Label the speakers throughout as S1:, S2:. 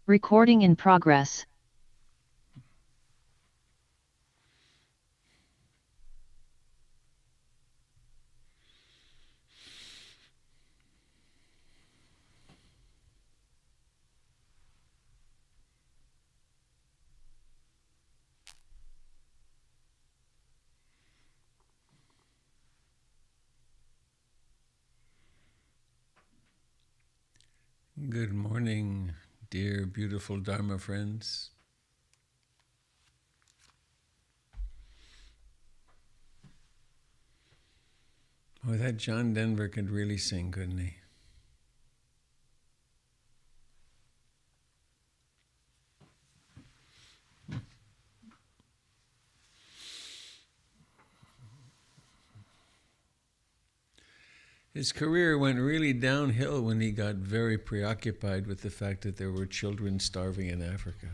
S1: Recording in progress.
S2: Good morning, dear beautiful Dharma friends. Oh, that John Denver could really sing, couldn't he? His career went really downhill when he got very preoccupied with the fact that there were children starving in Africa.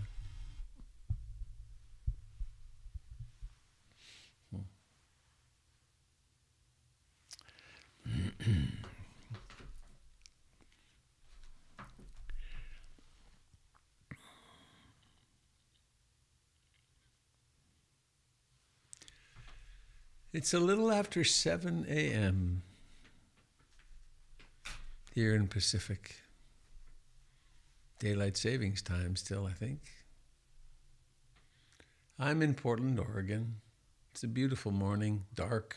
S2: It's a little after 7 a.m. here in Pacific. Daylight savings time still, I think. I'm in Portland, Oregon. It's a beautiful morning, dark.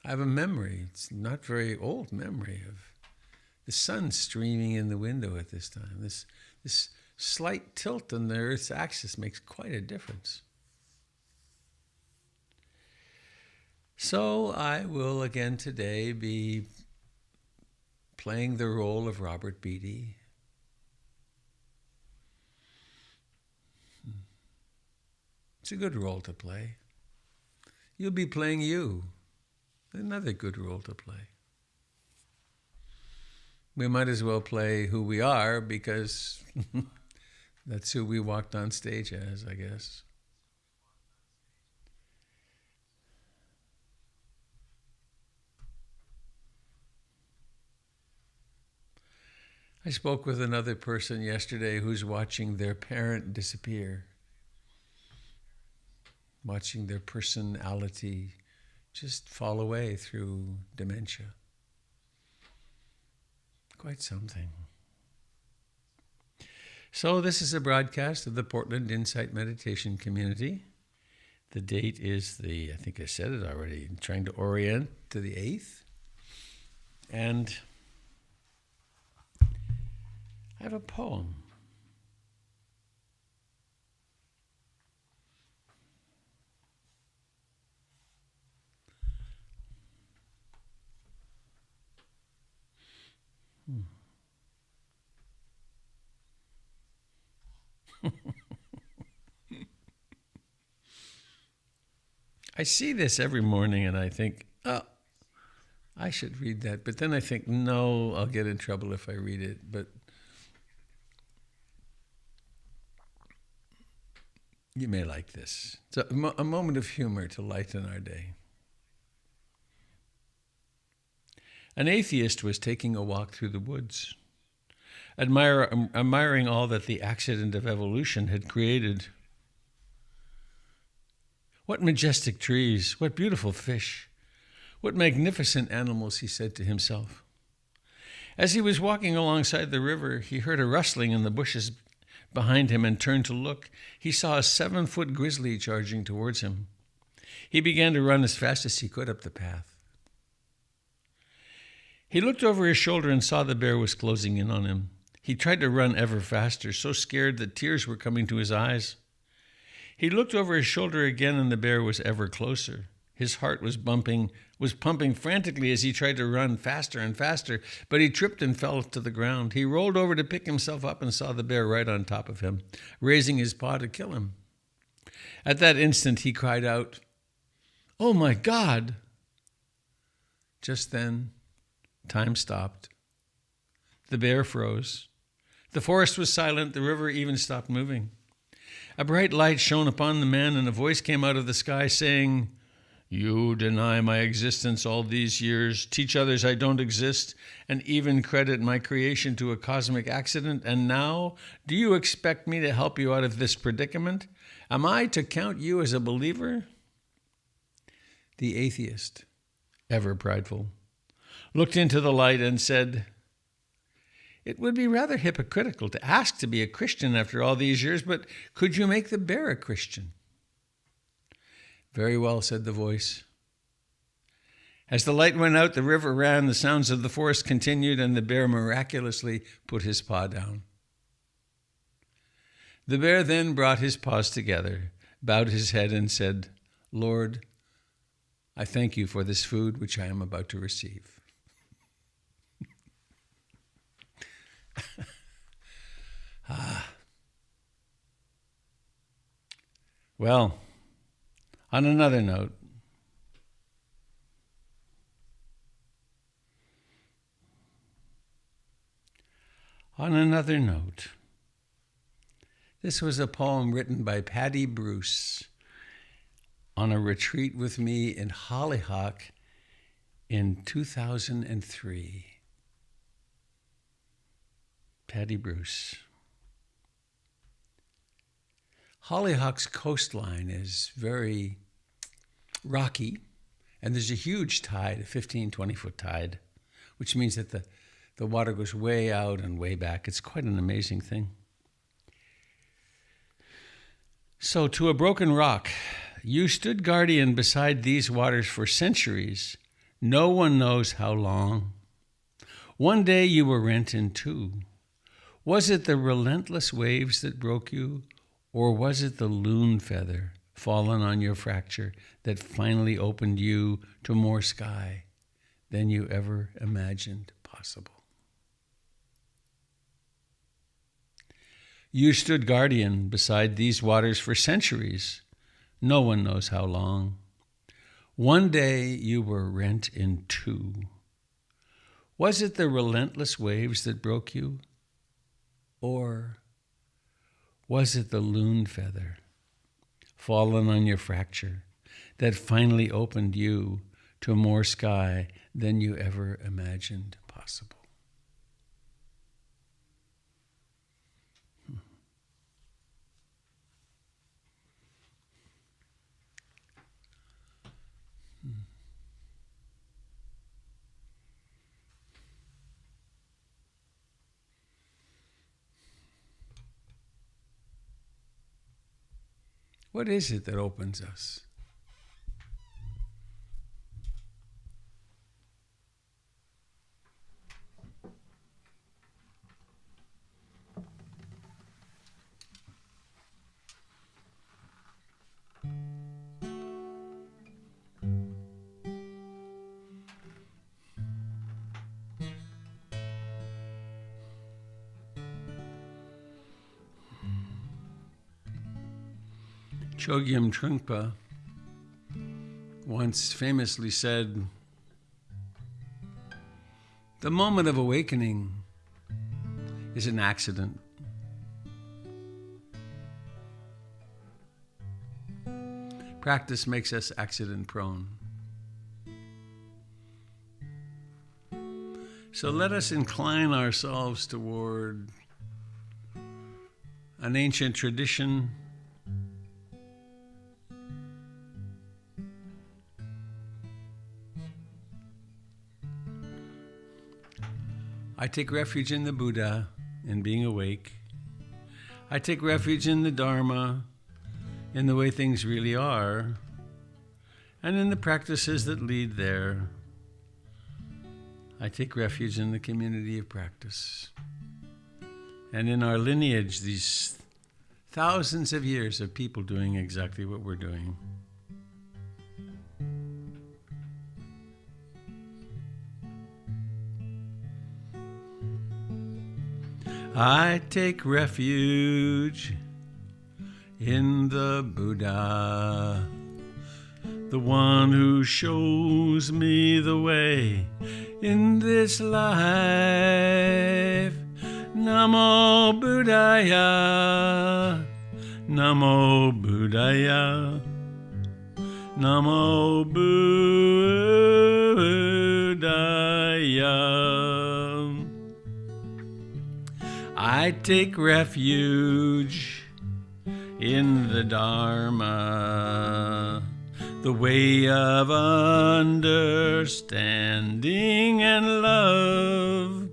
S2: I have a memory, it's not very old memory, of the sun streaming in the window at this time. This slight tilt on the Earth's axis makes quite a difference. So I will again today be playing the role of Robert Beatty. It's a good role to play. You'll be playing you. Another good role to play. We might as well play who we are because that's who we walked on stage as, I guess. I spoke with another person yesterday who's watching their parent disappear, watching their personality just fall away through dementia. Quite something. So this is a broadcast of the Portland Insight Meditation Community. The date is I think I said it already, I'm trying to orient to the 8th. And I have a poem. I see this every morning and I think, oh, I should read that. But then I think, no, I'll get in trouble if I read it. But you may like this. It's a moment of humor to lighten our day. An atheist was taking a walk through the woods, admiring all that the accident of evolution had created. What majestic trees, what beautiful fish, what magnificent animals, he said to himself. As he was walking alongside the river, he heard a rustling in the bushes behind him and turned to look. He saw a 7-foot grizzly charging towards him. He began to run as fast as he could up the path. He looked over his shoulder and saw the bear was closing in on him. He tried to run ever faster, so scared that tears were coming to his eyes. He looked over his shoulder again and the bear was ever closer. His heart was pumping frantically as he tried to run faster and faster, but he tripped and fell to the ground. He rolled over to pick himself up and saw the bear right on top of him, raising his paw to kill him. At that instant, he cried out, "Oh my God!" Just then, time stopped. The bear froze. The forest was silent. The river even stopped moving. A bright light shone upon the man and a voice came out of the sky saying, You deny my existence all these years, teach others I don't exist, and even credit my creation to a cosmic accident. And now, do you expect me to help you out of this predicament? Am I to count you as a believer? The atheist, ever prideful, looked into the light and said, "It would be rather hypocritical to ask to be a Christian after all these years, but could you make the bear a Christian?" "Very well," said the voice. As the light went out, the river ran, the sounds of the forest continued, and the bear miraculously put his paw down. The bear then brought his paws together, bowed his head, and said, "Lord, I thank you for this food which I am about to receive." Well, on another note, this was a poem written by Patty Bruce on a retreat with me in Hollyhock in 2003. Patty Bruce. Hollyhock's coastline is very rocky, and there's a huge tide, a 15, 20-foot tide, which means that the water goes way out and way back. It's quite an amazing thing. So, to a broken rock, you stood guardian beside these waters for centuries. No one knows how long. One day you were rent in two. Was it the relentless waves that broke you, or was it the loon feather fallen on your fracture that finally opened you to more sky than you ever imagined possible? You stood guardian beside these waters for centuries. No one knows how long. One day you were rent in two. Was it the relentless waves that broke you? Or was it the loon feather fallen on your fracture that finally opened you to more sky than you ever imagined possible? What is it that opens us? Chogyam Trungpa once famously said, "The moment of awakening is an accident. Practice makes us accident prone. So let us incline ourselves toward an ancient tradition, I take refuge in the Buddha, in being awake. I take refuge in the Dharma, in the way things really are, and in the practices that lead there. I take refuge in the community of practice, and in our lineage, these thousands of years of people doing exactly what we're doing. I take refuge in the Buddha, the one who shows me the way in this life. Namo Buddhaya, Namo Buddhaya, Namo Buddhaya. I take refuge in the Dharma, the way of understanding and love.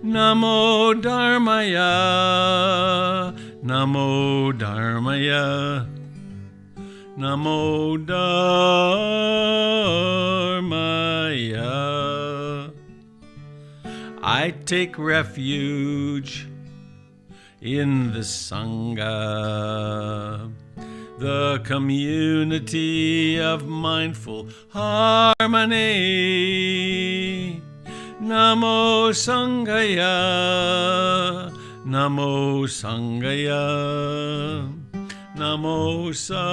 S2: Namo Dharmaya, Namo Dharmaya, Namo Dharmaya. I take refuge in the Sangha, the community of mindful harmony. Namo Sanghaya, Namo Sanghaya, Namo Sanghaya.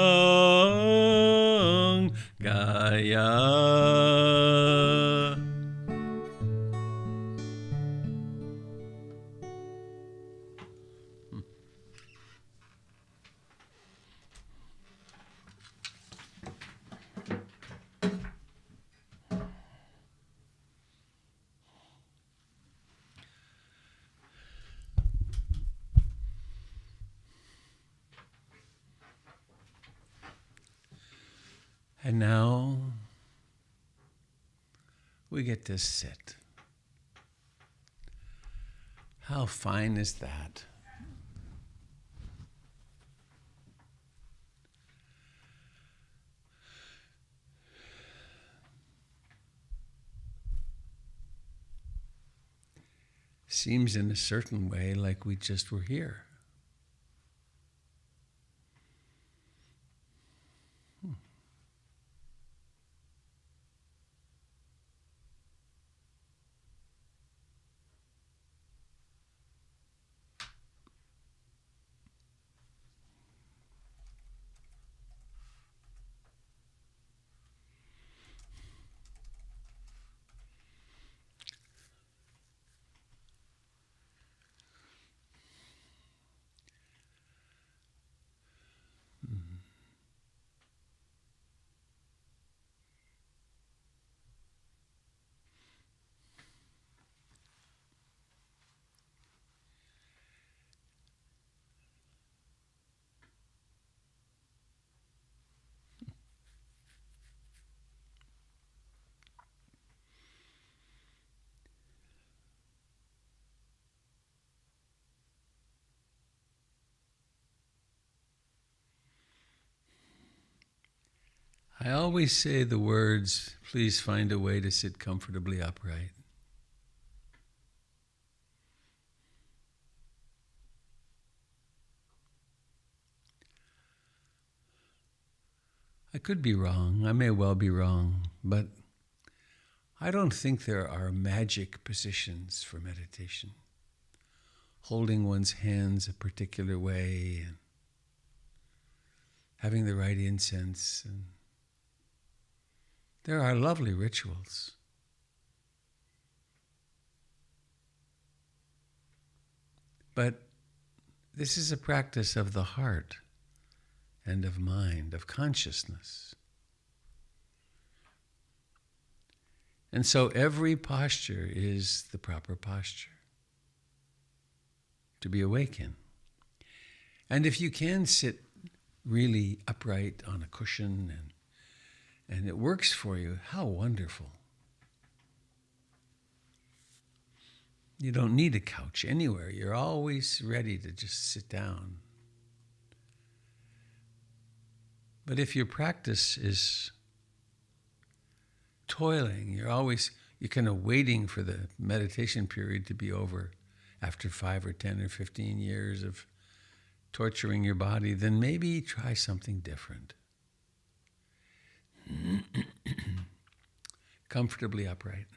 S2: And now we get to sit. How fine is that? Seems in a certain way like we just were here. I always say the words, please find a way to sit comfortably upright. I could be wrong, I may well be wrong, but I don't think there are magic positions for meditation. Holding one's hands a particular way and having the right incense. And there are lovely rituals. But this is a practice of the heart and of mind, of consciousness. And so every posture is the proper posture to be awake in. And if you can sit really upright on a cushion and it works for you, how wonderful. You don't need a couch anywhere. You're always ready to just sit down. But if your practice is toiling, you're kind of waiting for the meditation period to be over after 5 or 10 or 15 years of torturing your body, then maybe try something different. Comfortably upright.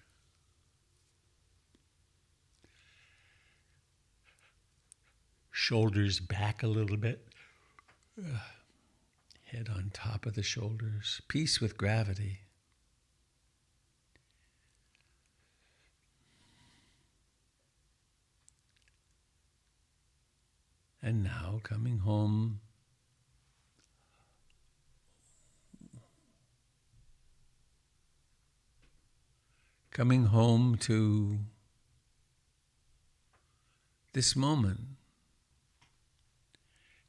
S2: Shoulders back a little bit. Head on top of the shoulders. Peace with gravity. And now coming home coming home to this moment,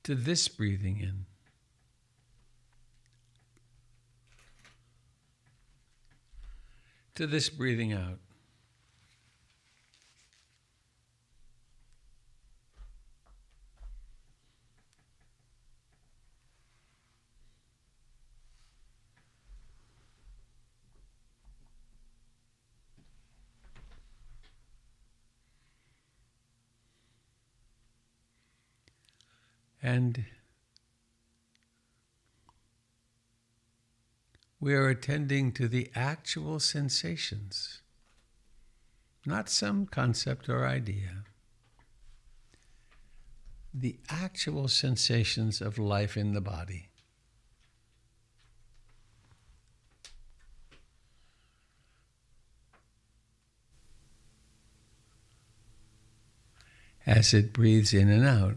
S2: to this breathing in. To this breathing out. And we are attending to the actual sensations, not some concept or idea. The actual sensations of life in the body. As it breathes in and out.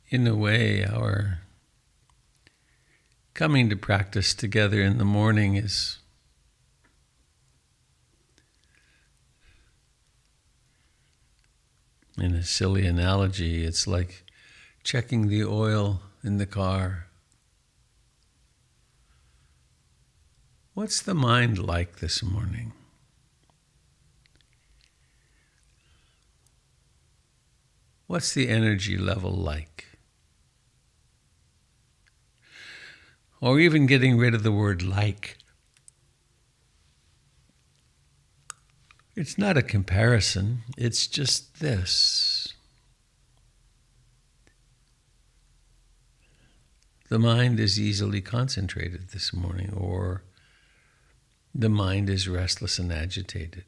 S2: In a way, our coming to practice together in the morning is in a silly analogy, it's like checking the oil in the car. What's the mind like this morning? What's the energy level like? Or even getting rid of the word like. It's not a comparison, it's just this. The mind is easily concentrated this morning, or the mind is restless and agitated.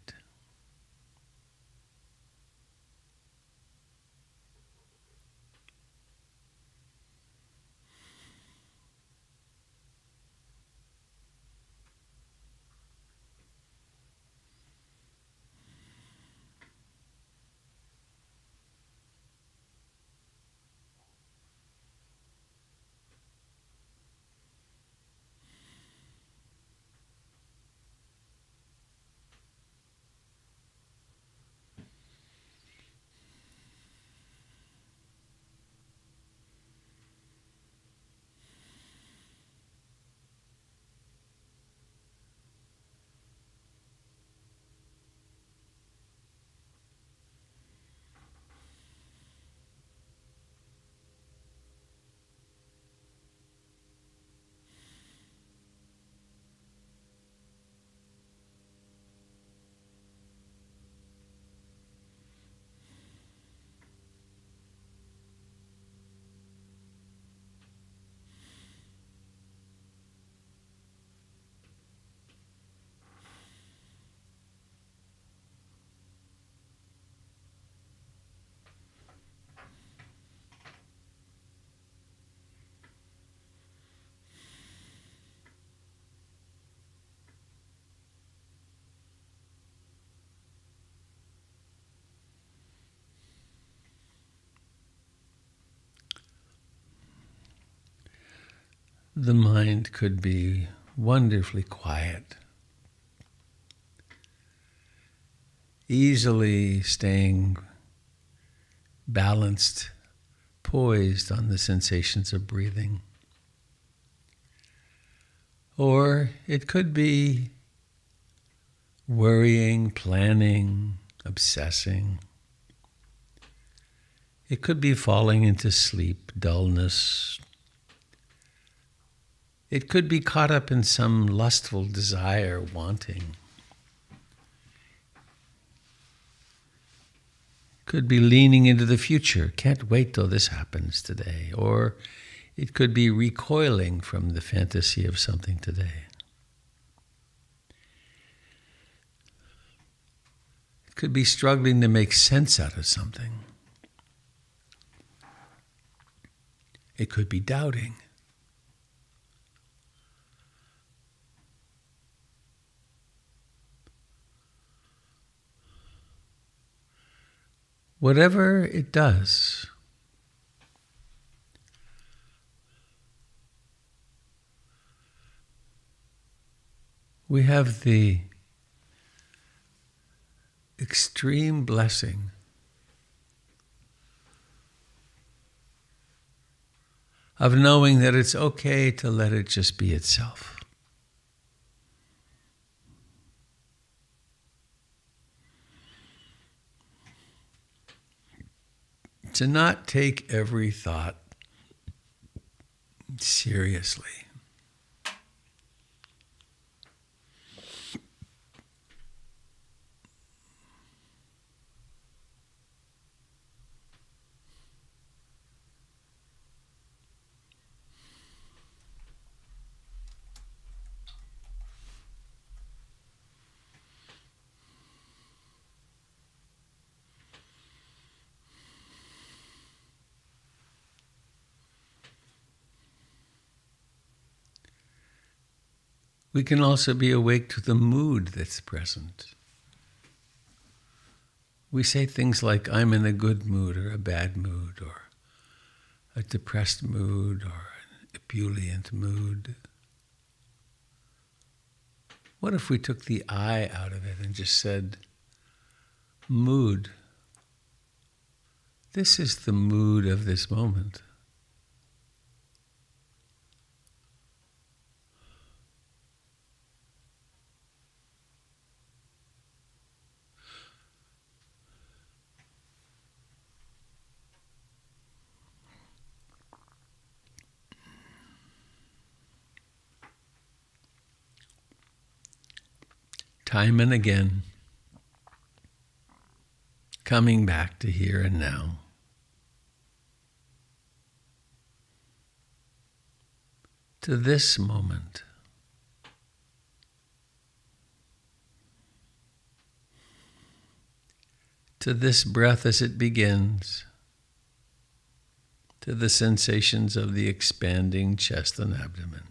S2: The mind could be wonderfully quiet, easily staying balanced, poised on the sensations of breathing. Or it could be worrying, planning, obsessing. It could be falling into sleep, dullness. It could be caught up in some lustful desire, wanting. Could be leaning into the future. Can't wait till this happens today. Or it could be recoiling from the fantasy of something today. It could be struggling to make sense out of something. It could be doubting. Whatever it does, we have the extreme blessing of knowing that it's okay to let it just be itself. To not take every thought seriously. We can also be awake to the mood that's present. We say things like, I'm in a good mood or a bad mood or a depressed mood or an ebullient mood. What if we took the I out of it and just said, mood? This is the mood of this moment. Time and again, coming back to here and now. To this moment. To this breath as it begins. To the sensations of the expanding chest and abdomen.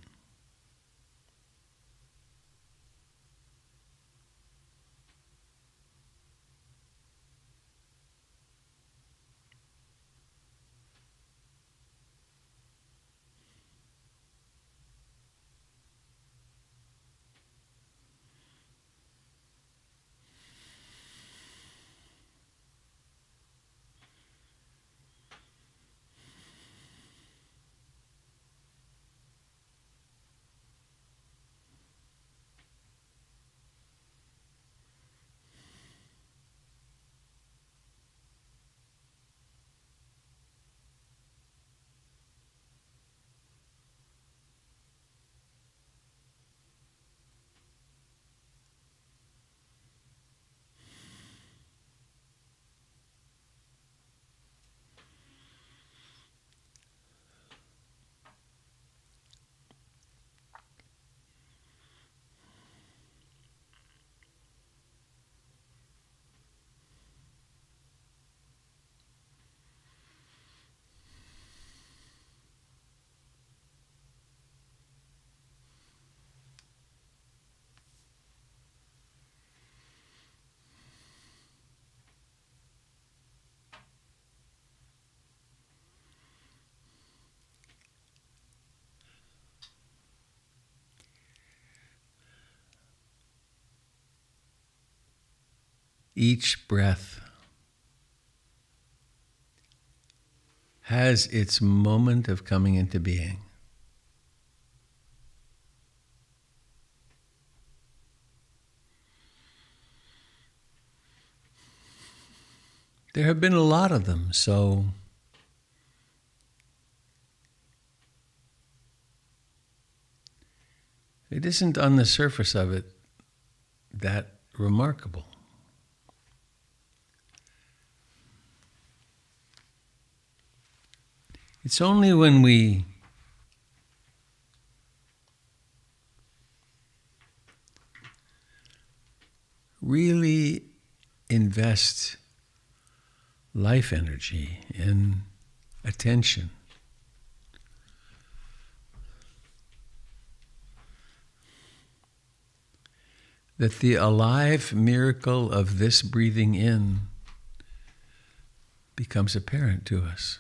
S2: Each breath has its moment of coming into being. There have been a lot of them, so it isn't on the surface of it that remarkable. It's only when we really invest life energy and attention that the alive miracle of this breathing in becomes apparent to us.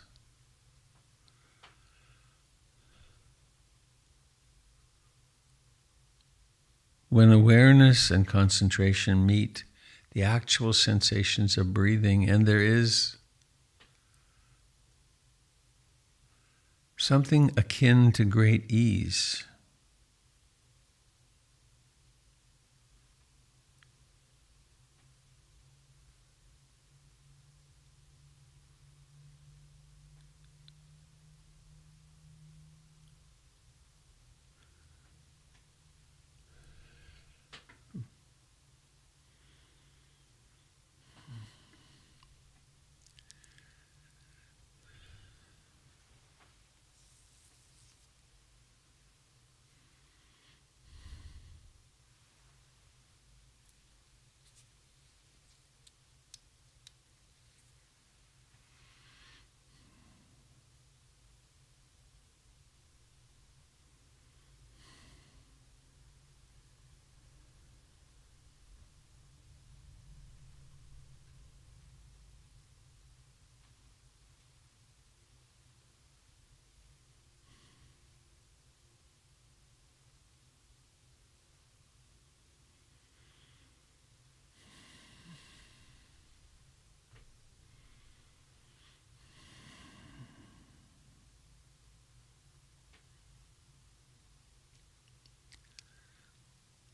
S2: When awareness and concentration meet the actual sensations of breathing, and there is something akin to great ease.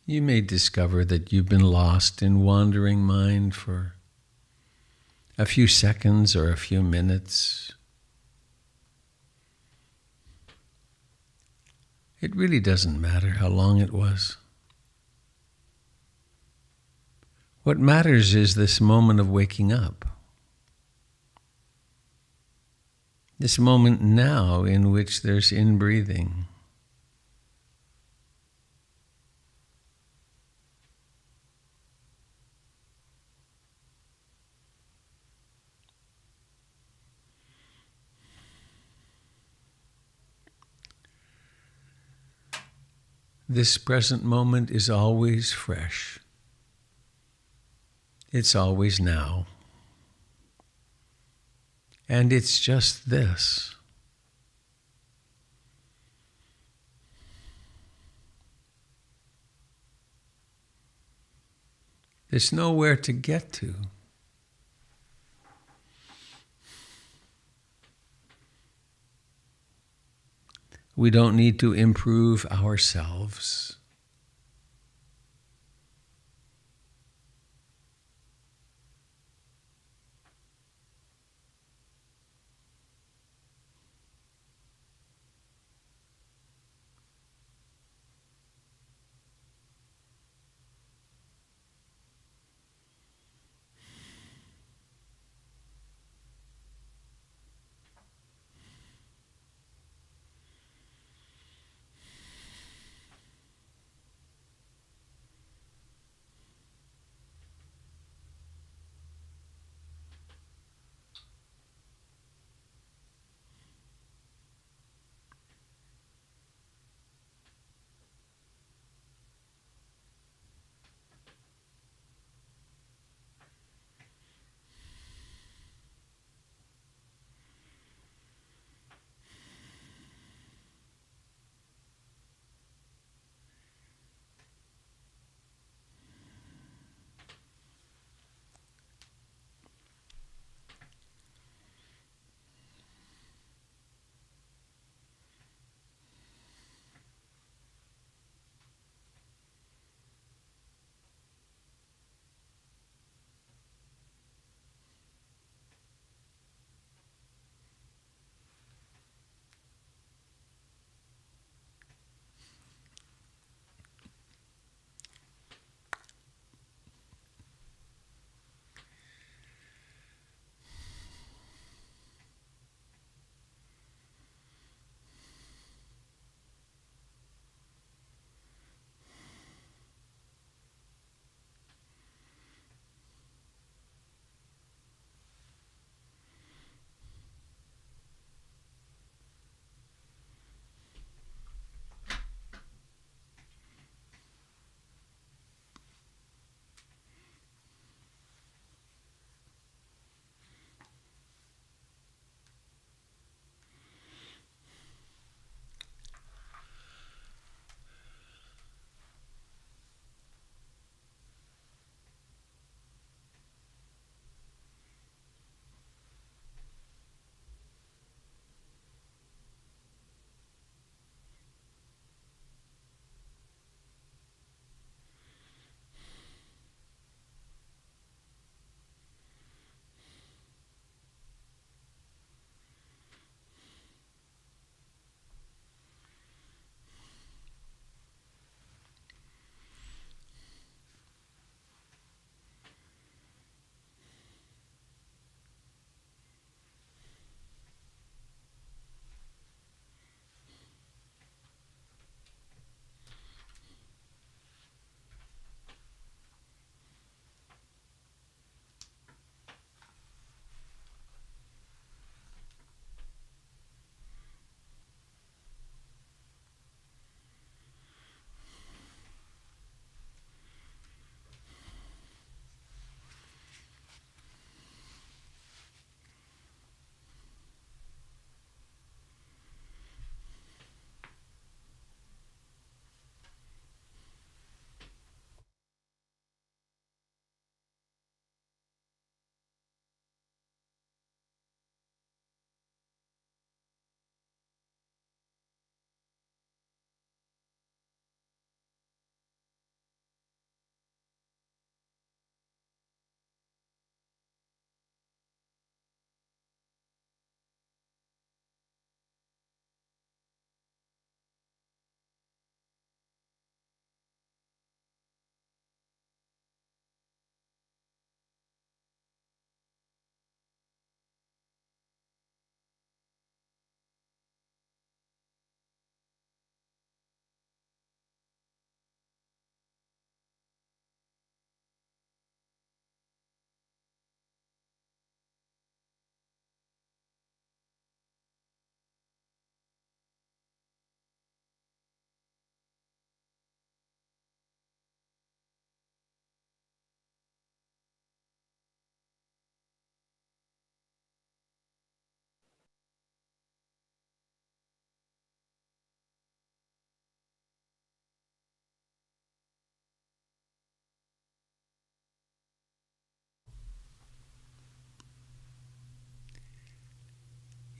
S2: You may discover that you've been lost in wandering mind for a few seconds or a few minutes. It really doesn't matter how long it was. What matters is this moment of waking up. This moment now in which there's in-breathing. This present moment is always fresh. It's always now. And it's just this. There's nowhere to get to. We don't need to improve ourselves.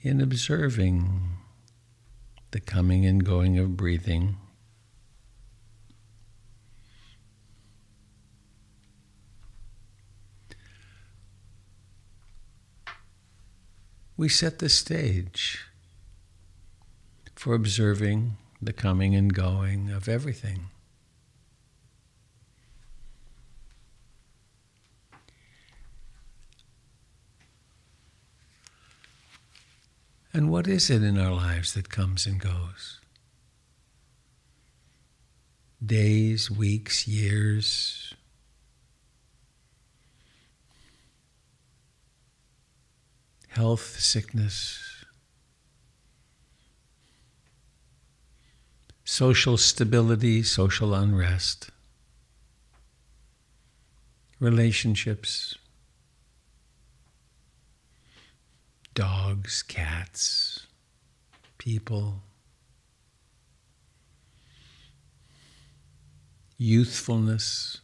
S2: in observing the coming and going of breathing. We set the stage for observing the coming and going of everything. And what is it in our lives that comes and goes? Days, weeks, years. Health, sickness. Social stability, social unrest. Relationships. Dogs, cats, people, youthfulness,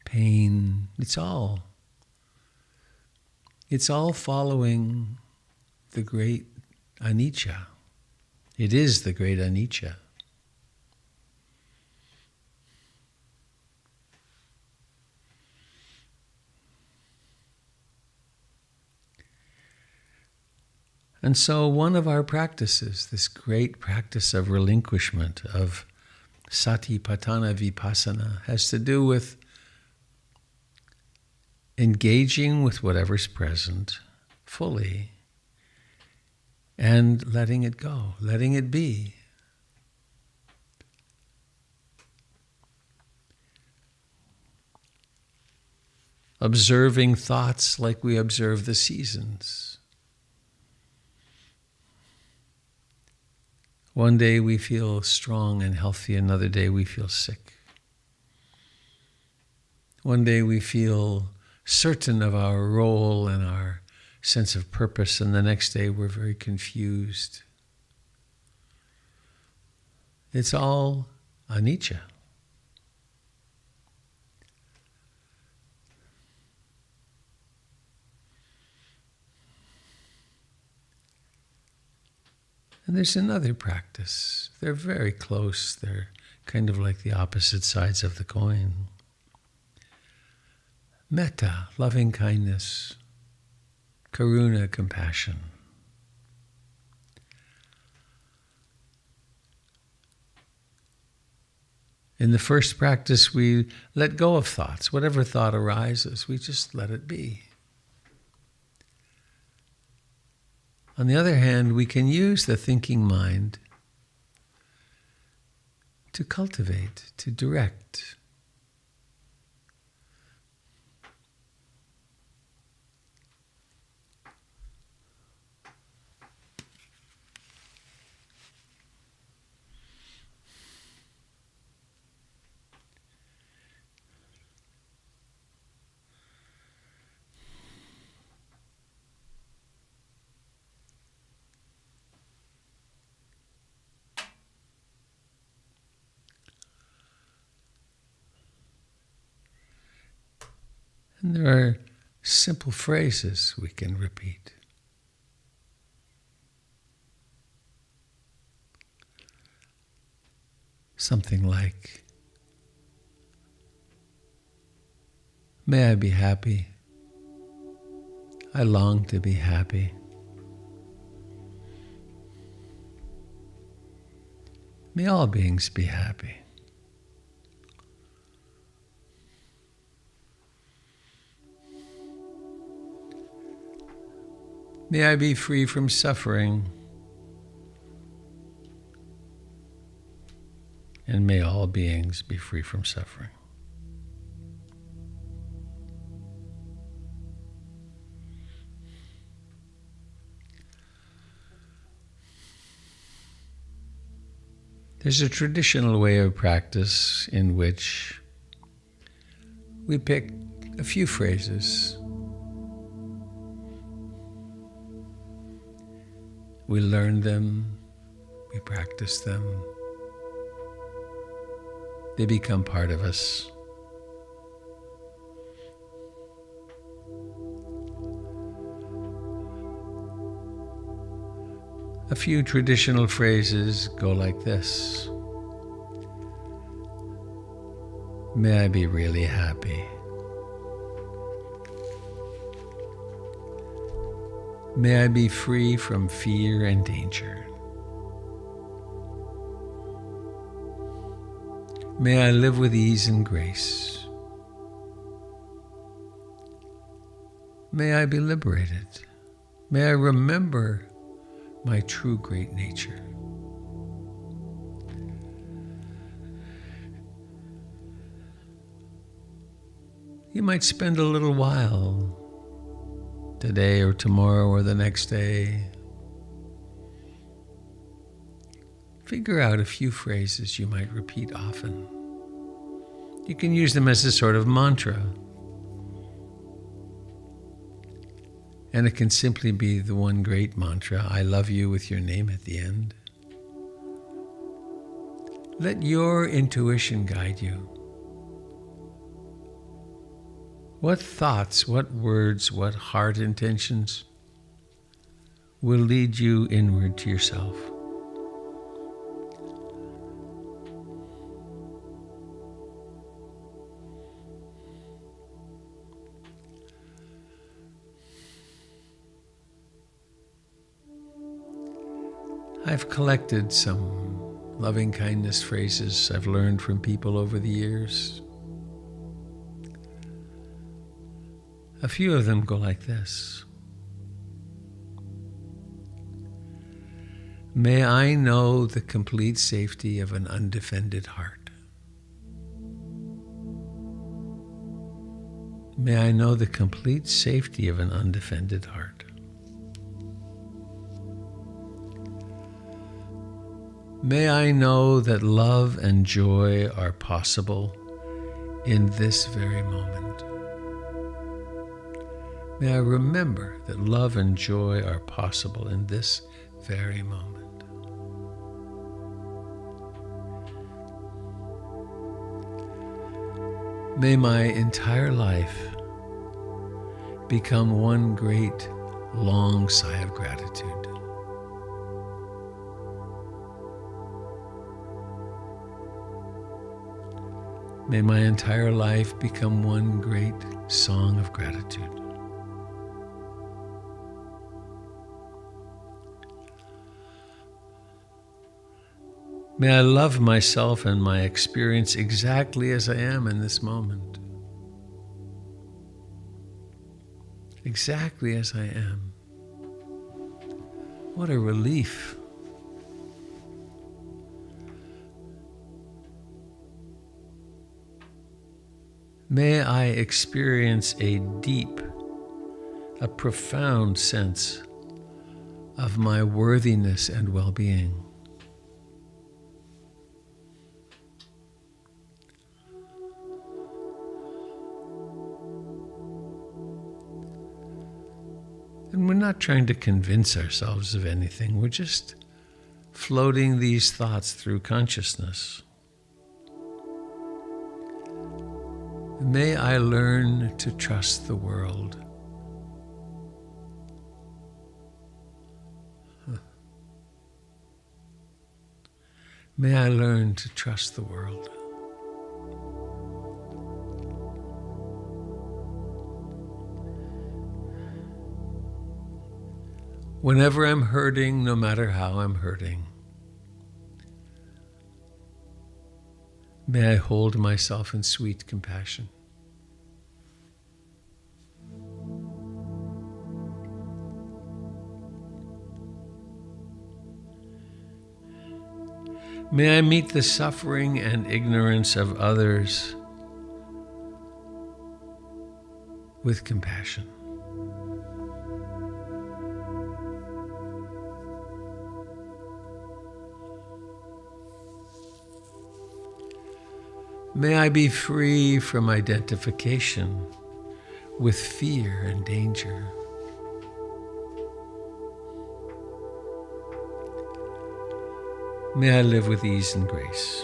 S2: pain, it's all following the great anicca. It is the great anicca. And so one of our practices, this great practice of relinquishment, of satipatthana vipassana, has to do with engaging with whatever's present fully and letting it go, letting it be. Observing thoughts like we observe the seasons. One day we feel strong and healthy, another day we feel sick. One day we feel certain of our role and our sense of purpose, and the next day we're very confused. It's all anicca. And there's another practice. They're very close. They're kind of like the opposite sides of the coin. Metta, loving kindness. Karuna, compassion. In the first practice, we let go of thoughts. Whatever thought arises, we just let it be. On the other hand, we can use the thinking mind to cultivate, to direct. And there are simple phrases we can repeat. Something like, may I be happy. I long to be happy. May all beings be happy. May I be free from suffering. And may all beings be free from suffering. There's a traditional way of practice in which we pick a few phrases. We learn them, we practice them. They become part of us. A few traditional phrases go like this. May I be really happy. May I be free from fear and danger. May I live with ease and grace. May I be liberated. May I remember my true great nature. You might spend a little while today or tomorrow or the next day. Figure out a few phrases you might repeat often. You can use them as a sort of mantra. And it can simply be the one great mantra, I love you, with your name at the end. Let your intuition guide you. What thoughts, what words, what heart intentions will lead you inward to yourself? I've collected some loving kindness phrases I've learned from people over the years. A few of them go like this. May I know the complete safety of an undefended heart. May I know the complete safety of an undefended heart. May I know that love and joy are possible in this very moment. May I remember that love and joy are possible in this very moment. May my entire life become one great long sigh of gratitude. May my entire life become one great song of gratitude. May I love myself and my experience exactly as I am in this moment. Exactly as I am. What a relief. May I experience a deep, a profound sense of my worthiness and well-being. And we're not trying to convince ourselves of anything. We're just floating these thoughts through consciousness. May I learn to trust the world. May I learn to trust the world. Whenever I'm hurting, no matter how I'm hurting, may I hold myself in sweet compassion. May I meet the suffering and ignorance of others with compassion. May I be free from identification with fear and danger. May I live with ease and grace.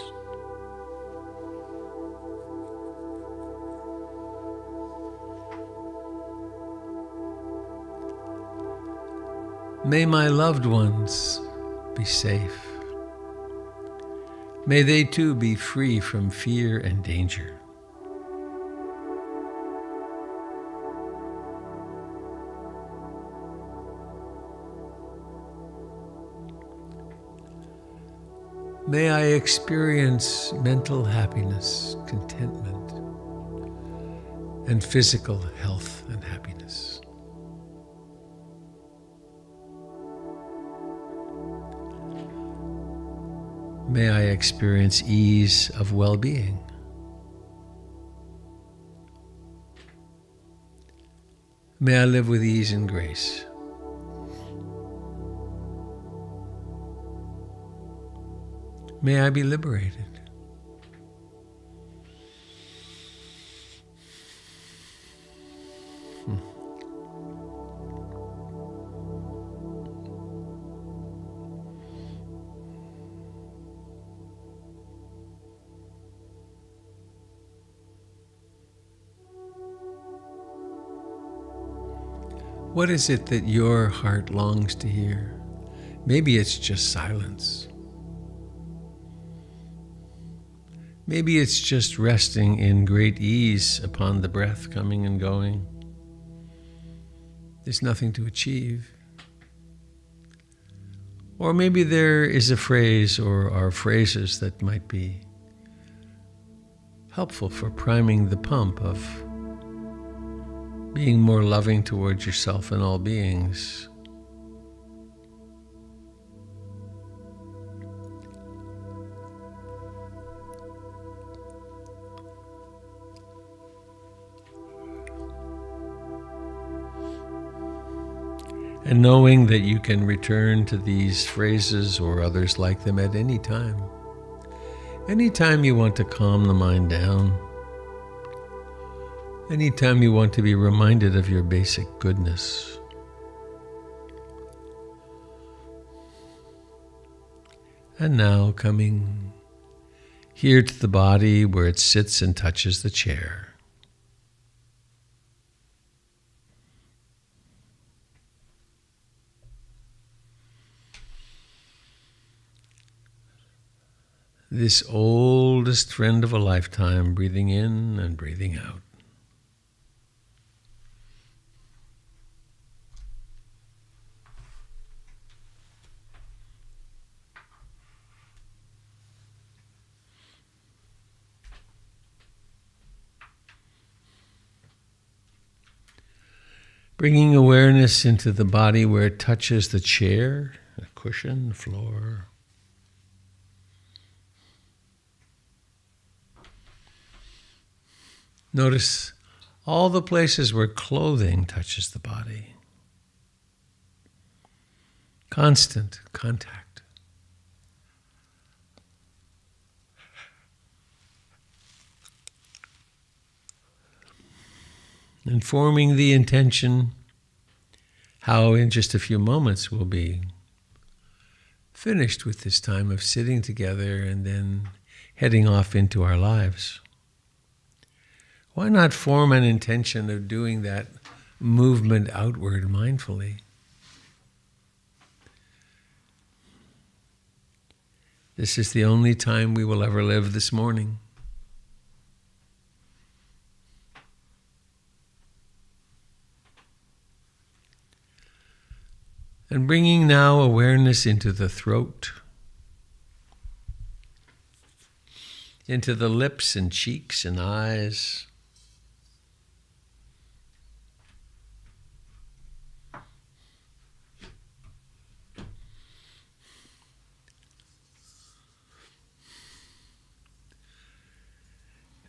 S2: May my loved ones be safe. May they too be free from fear and danger. May I experience mental happiness, contentment, and physical health and happiness. May I experience ease of well-being. May I live with ease and grace. May I be liberated. What is it that your heart longs to hear? Maybe it's just silence. Maybe it's just resting in great ease upon the breath coming and going. There's nothing to achieve. Or maybe there is a phrase or are phrases that might be helpful for priming the pump of being more loving towards yourself and all beings. And knowing that you can return to these phrases or others like them at any time. Anytime you want to calm the mind down. Anytime you want to be reminded of your basic goodness. And now coming here to the body where it sits and touches the chair. This oldest friend of a lifetime, breathing in and breathing out. Bringing awareness into the body where it touches the chair, the cushion, the floor. Notice all the places where clothing touches the body. Constant contact. And forming the intention how in just a few moments we'll be finished with this time of sitting together and then heading off into our lives. Why not form an intention of doing that movement outward mindfully? This is the only time we will ever live this morning. And bringing now awareness into the throat, into the lips and cheeks and eyes.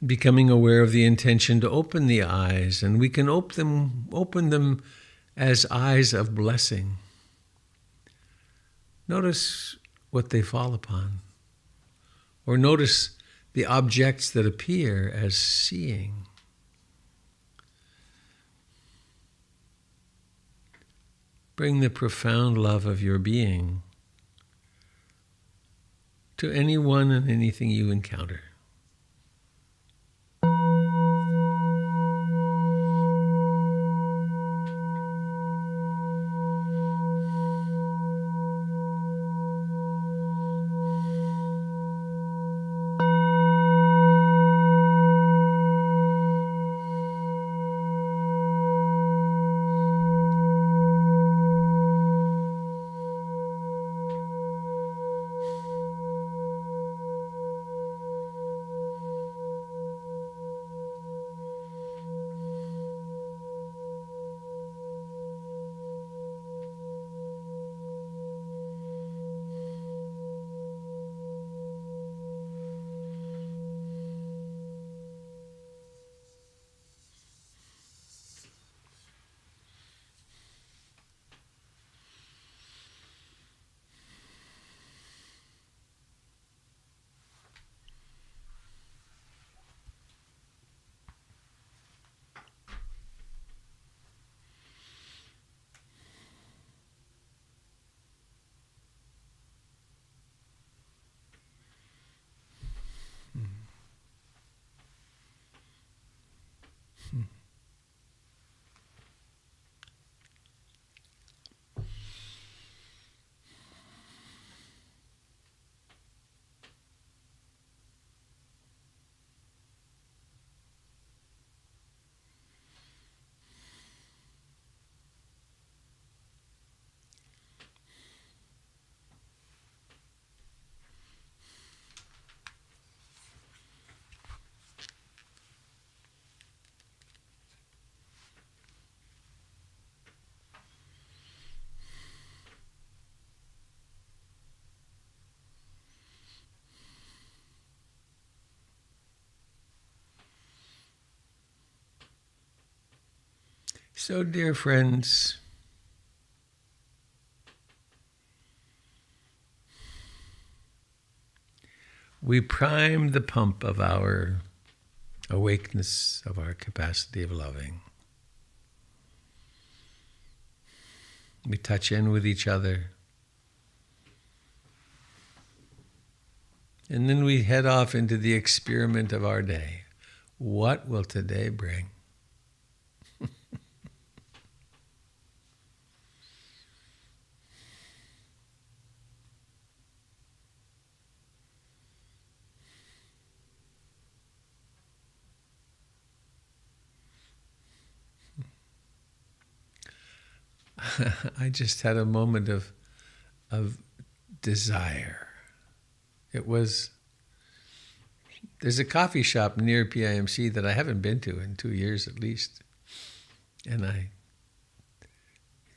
S2: Becoming aware of the intention to open the eyes, and we can open them as eyes of blessing. Notice what they fall upon, or notice the objects that appear as seeing. Bring the profound love of your being to anyone and anything you encounter. So, dear friends, we prime the pump of our awakeness, of our capacity of loving. We touch in with each other. And then we head off into the experiment of our day. What will today bring? I just had a moment of desire. There's a coffee shop near PIMC that I haven't been to in 2 years at least. And it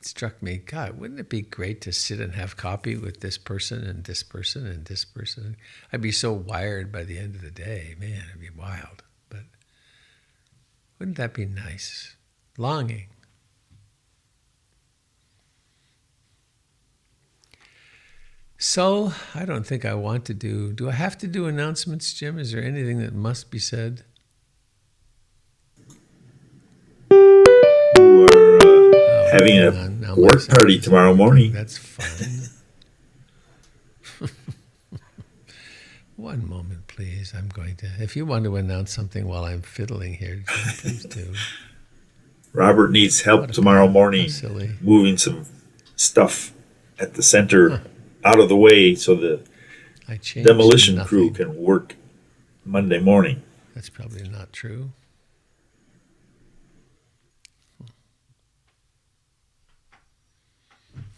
S2: struck me, God, wouldn't it be great to sit and have coffee with this person and this person and this person? I'd be so wired by the end of the day. Man, it'd be wild. But wouldn't that be nice? Longing. So, I don't think I want to do I have to do announcements, Jim? Is there anything that must be said?
S3: You are having a work party tomorrow morning.
S2: That's fun. One moment, please. I'm going to, if you want to announce something while I'm fiddling here, Jim, please do.
S3: Robert needs help tomorrow morning
S2: silly.
S3: moving some stuff at the center out of the way so the demolition crew can work Monday morning.
S2: That's probably not true.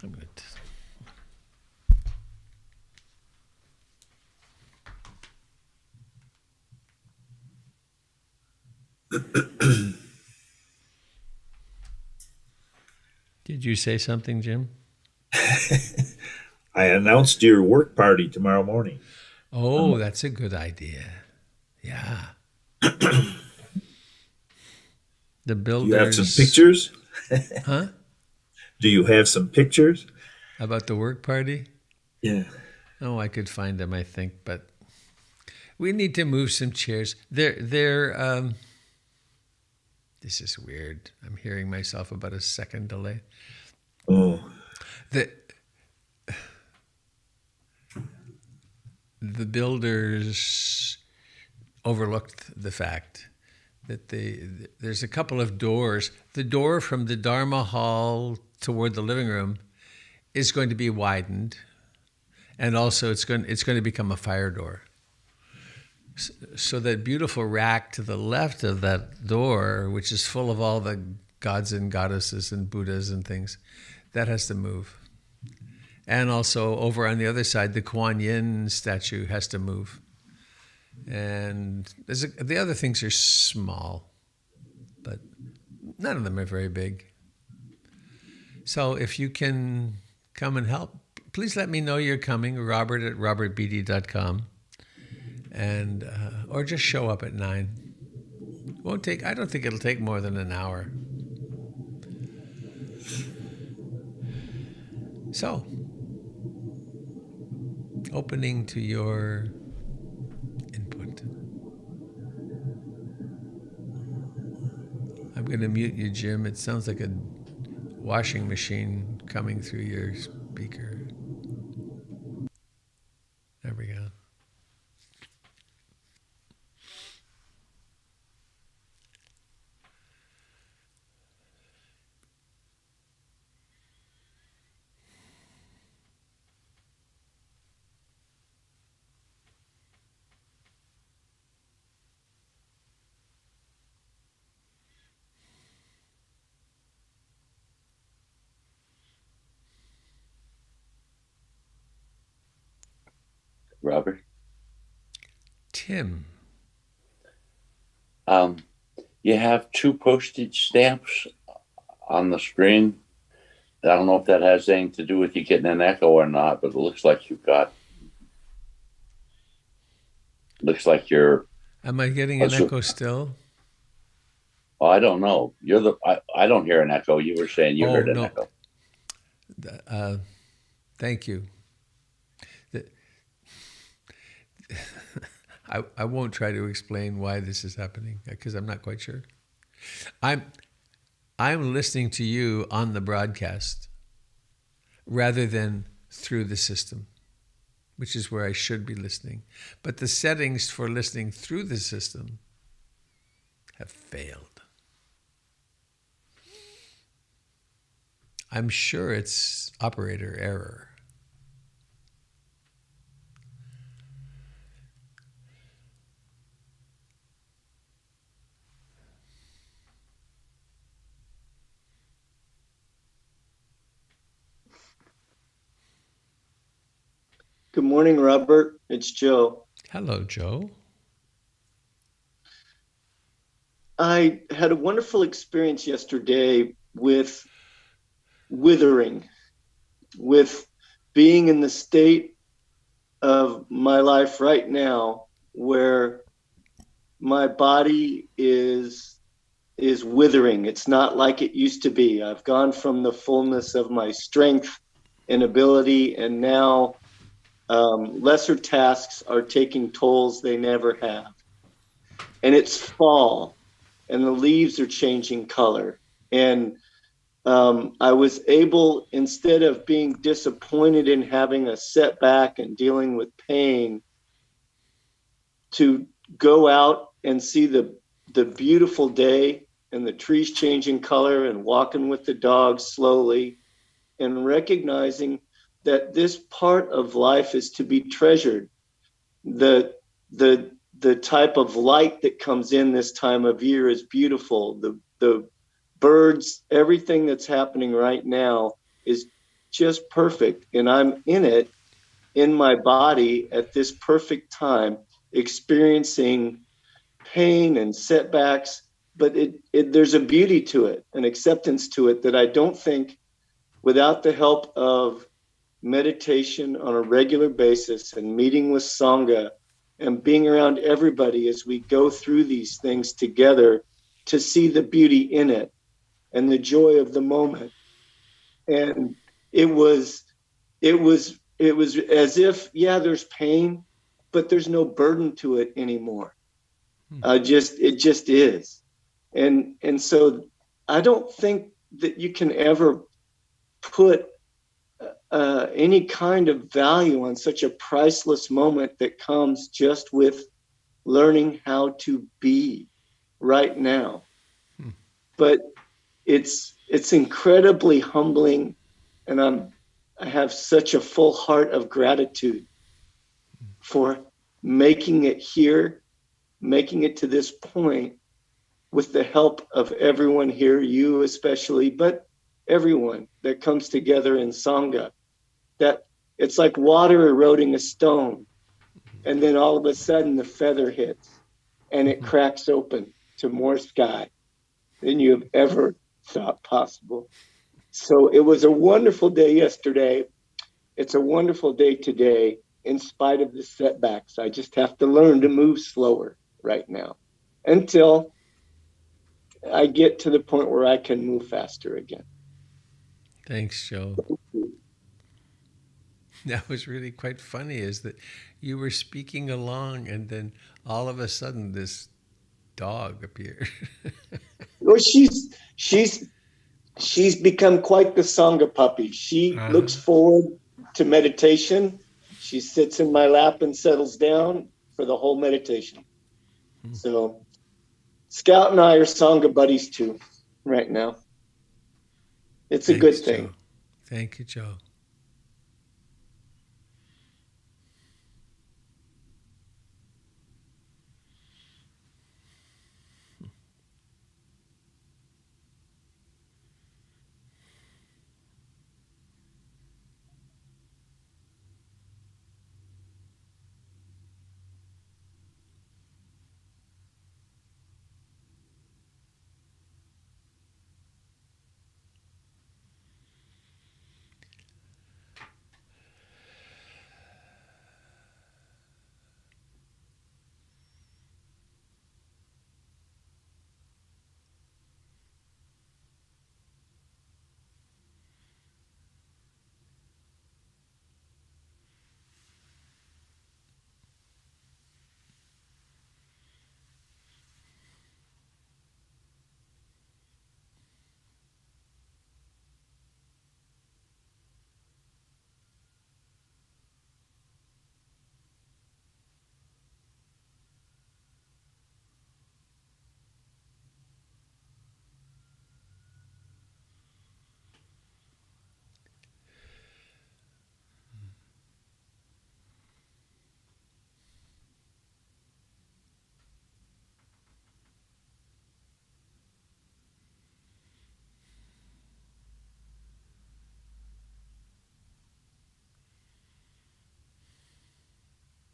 S2: I'm going to... Did you say something, Jim?
S3: I announced your work party tomorrow morning.
S2: Oh, that's a good idea. Yeah. The builders...
S3: Do you have some pictures?
S2: Huh?
S3: Do you have some pictures?
S2: About the work party?
S3: Yeah.
S2: Oh, I could find them, I think, but we need to move some chairs. This is weird. I'm hearing myself about a second delay.
S3: Oh.
S2: The builders overlooked the fact that there's a couple of doors. The door from the Dharma hall toward the living room is going to be widened, and also it's going to become a fire door. So that beautiful rack to the left of that door, which is full of all the gods and goddesses and Buddhas and things, that has to move. And also over on the other side, the Kuan Yin statue has to move. And the other things are small, but none of them are very big. So if you can come and help, please let me know you're coming, robert@robertbeatty.com. And or just show up at 9. I don't think it'll take more than an hour. So, opening to your input. I'm going to mute you, Jim. It sounds like a washing machine coming through your speaker. There we go.
S4: Robert?
S2: Tim.
S4: You have 2 postage stamps on the screen. I don't know if that has anything to do with you getting an echo or not, but it looks like you're...
S2: Am I getting an echo still?
S4: Oh, I don't know. I don't hear an echo. You were saying you
S2: Oh,
S4: heard an
S2: no.
S4: echo.
S2: Thank you. I won't try to explain why this is happening because I'm not quite sure. I'm listening to you on the broadcast rather than through the system, which is where I should be listening. But the settings for listening through the system have failed. I'm sure it's operator error.
S5: Good morning, Robert. It's Joe.
S2: Hello, Joe.
S5: I had a wonderful experience yesterday with withering, with being in the state of my life right now where my body is withering. It's not like it used to be. I've gone from the fullness of my strength and ability, and now lesser tasks are taking tolls they never have. And it's fall, and the leaves are changing color. And I was able, instead of being disappointed in having a setback and dealing with pain, to go out and see the beautiful day and the trees changing color and walking with the dogs slowly and recognizing that this part of life is to be treasured. The the type of light that comes in this time of year is beautiful. The birds, everything that's happening right now is just perfect. And I'm in it, in my body at this perfect time, experiencing pain and setbacks, but there's a beauty to it, an acceptance to it that I don't think without the help of meditation on a regular basis and meeting with Sangha and being around everybody as we go through these things together to see the beauty in it and the joy of the moment. And it was as if, yeah, there's pain, but there's no burden to it anymore. It just is. And so I don't think that you can ever put any kind of value on such a priceless moment that comes just with learning how to be right now. But it's incredibly humbling, and I have such a full heart of gratitude for making it here, making it to this point with the help of everyone here, you especially, but everyone that comes together in Sangha. That it's like water eroding a stone, and then all of a sudden the feather hits and it cracks open to more sky than you have ever thought possible. So it was a wonderful day yesterday. It's a wonderful day today, in spite of the setbacks. I just have to learn to move slower right now until I get to the point where I can move faster again.
S2: Thanks, Joe. That was really quite funny, is that you were speaking along and then all of a sudden this dog appeared.
S5: Well, she's become quite the Sangha puppy. She looks forward to meditation. She sits in my lap and settles down for the whole meditation. So Scout and I are Sangha buddies too right now. It's a good thing.
S2: Joe. Thank you, Joe.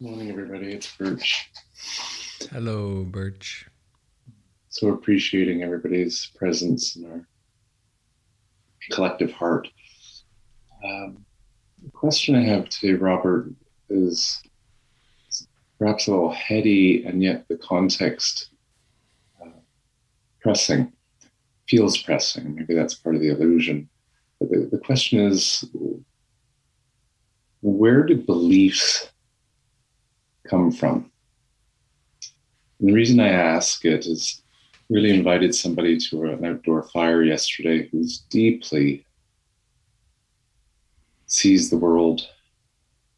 S6: Morning, everybody. It's Birch.
S2: Hello, Birch.
S6: So appreciating everybody's presence in our collective heart. The question I have today, Robert, is perhaps a little heady, and yet the context pressing, feels pressing. Maybe that's part of the illusion. But the question is, where do beliefs come from? And the reason I ask it is really invited somebody to an outdoor fire yesterday who's deeply sees the world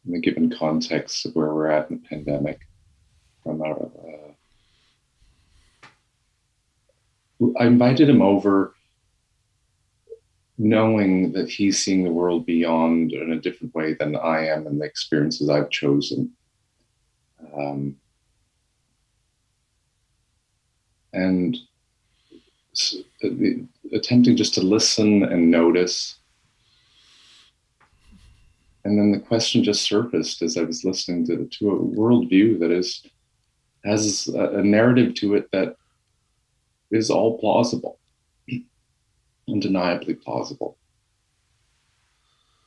S6: in the given context of where we're at in the pandemic. I invited him over knowing that he's seeing the world beyond in a different way than I am and the experiences I've chosen. And attempting just to listen and notice. And then the question just surfaced as I was listening to a worldview that has a narrative to it that is all plausible, undeniably plausible.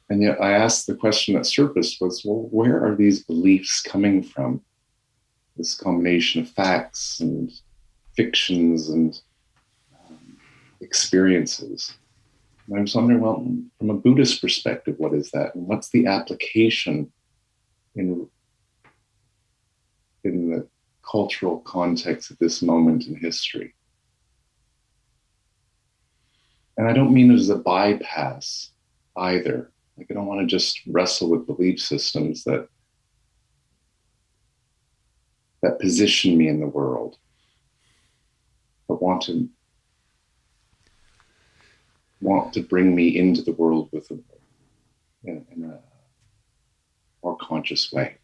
S6: And yet I asked the question that surfaced was, well, where are these beliefs coming from? This combination of facts and fictions and experiences. And I was wondering, well, from a Buddhist perspective, what is that? And what's the application in the cultural context of this moment in history? And I don't mean it as a bypass either. Like, I don't want to just wrestle with belief systems that position me in the world, but want to bring me into the world in a more conscious way.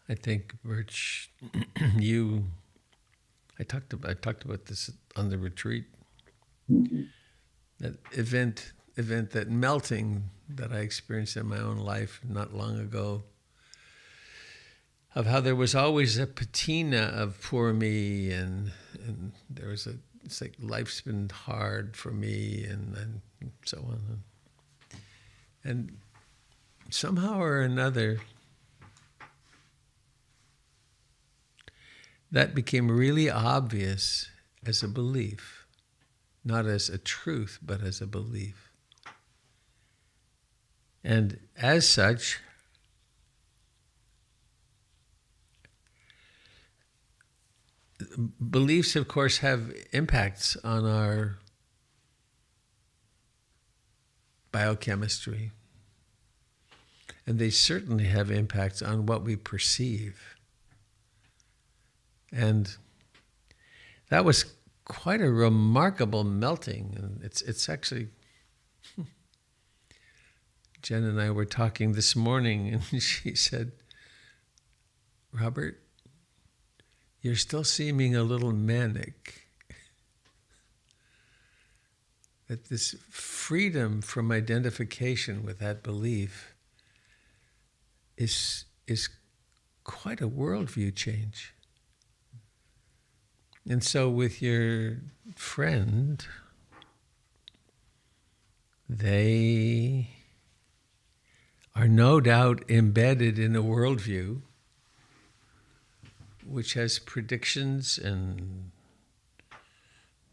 S2: I think, Birch, I talked about this on the retreat.
S6: Mm-hmm.
S2: That event, that melting that I experienced in my own life not long ago, of how there was always a patina of poor me, and there was it's like life's been hard for me, and so on. And somehow or another, that became really obvious as a belief, not as a truth, but as a belief. And as such, beliefs, of course, have impacts on our biochemistry. And they certainly have impacts on what we perceive. And that was quite a remarkable melting. And it's actually, Jen and I were talking this morning, and she said, Robert, you're still seeming a little manic. That this freedom from identification with that belief is quite a worldview change. And so with your friend, they are no doubt embedded in a worldview which has predictions and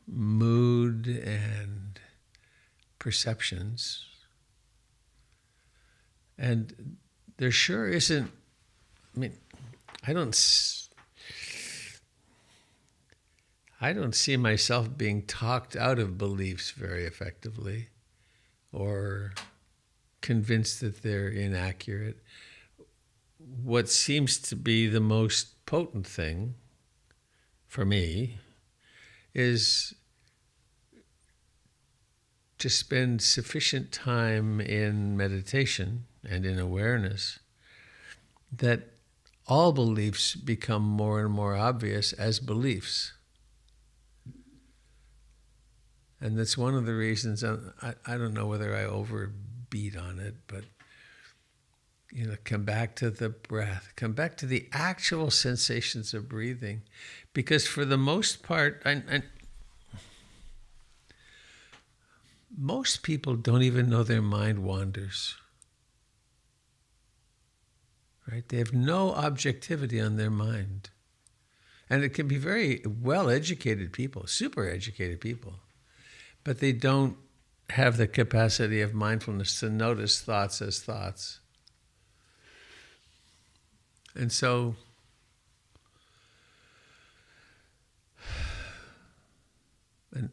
S2: mood and perceptions. And there sure isn't, I don't see myself being talked out of beliefs very effectively or convinced that they're inaccurate. What seems to be the most potent thing for me is to spend sufficient time in meditation and in awareness that all beliefs become more and more obvious as beliefs. And that's one of the reasons, I don't know whether I overbeat on it, but come back to the breath, come back to the actual sensations of breathing. Because for the most part, most people don't even know their mind wanders. Right? They have no objectivity on their mind. And it can be very well-educated people, super educated people, but they don't have the capacity of mindfulness to notice thoughts as thoughts. And so and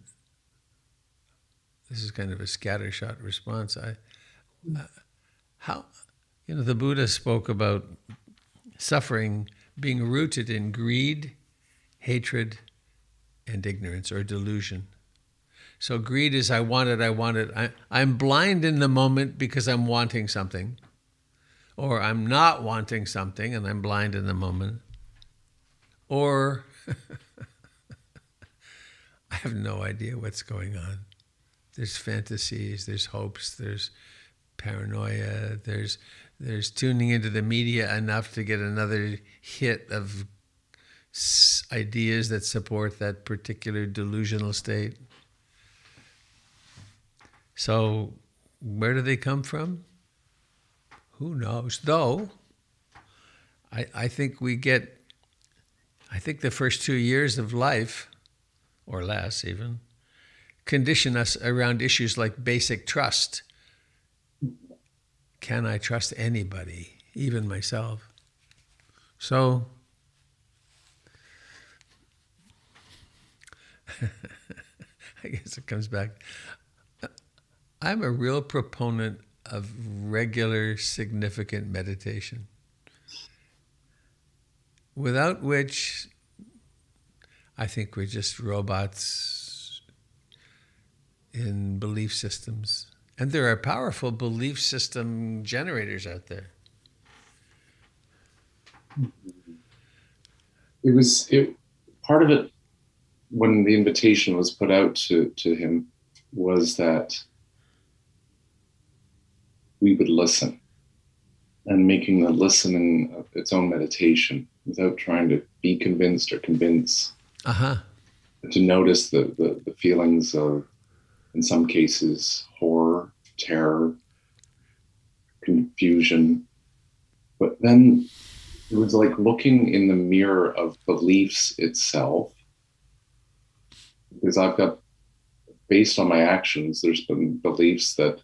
S2: this is kind of a scattershot response. The Buddha spoke about suffering being rooted in greed, hatred, and ignorance or delusion. So greed is I want it. I'm blind in the moment because I'm wanting something. Or I'm not wanting something and I'm blind in the moment. Or I have no idea what's going on. There's fantasies, there's hopes, there's paranoia, there's tuning into the media enough to get another hit of ideas that support that particular delusional state. So where do they come from? Who knows? Though, I think the first 2 years of life, or less even, condition us around issues like basic trust. Can I trust anybody, even myself? So, I guess it comes back. I'm a real proponent of regular, significant meditation, without which I think we're just robots in belief systems. And there are powerful belief system generators out there.
S6: Part of it, when the invitation was put out to him, was that we would listen, and making the listening its own meditation without trying to be convinced or convince. To notice the feelings of, in some cases, horror, terror, confusion. But then it was like looking in the mirror of beliefs itself. Because I've got, based on my actions, there's been beliefs that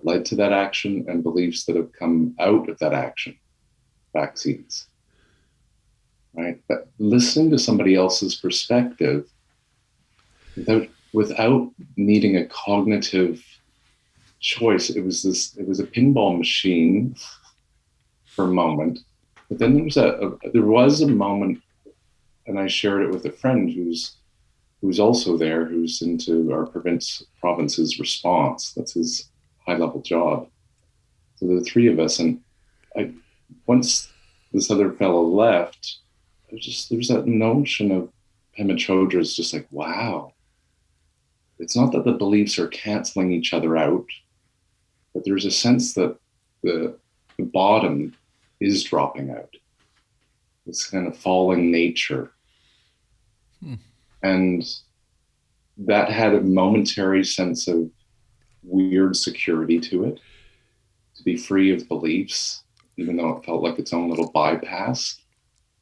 S6: led to that action and beliefs that have come out of that action, backseats. Right? But listening to somebody else's perspective without needing a cognitive choice. It was a pinball machine for a moment, but then there was a moment, and I shared it with a friend who's also there, who's into our province's response. That's his high-level job. So the three of us, and once this other fellow left, there's that notion of Pema Chodra is just like, wow. It's not that the beliefs are canceling each other out, but there's a sense that the bottom is dropping out. This kind of falling nature. And that had a momentary sense of weird security to it, to be free of beliefs, even though it felt like its own little bypass.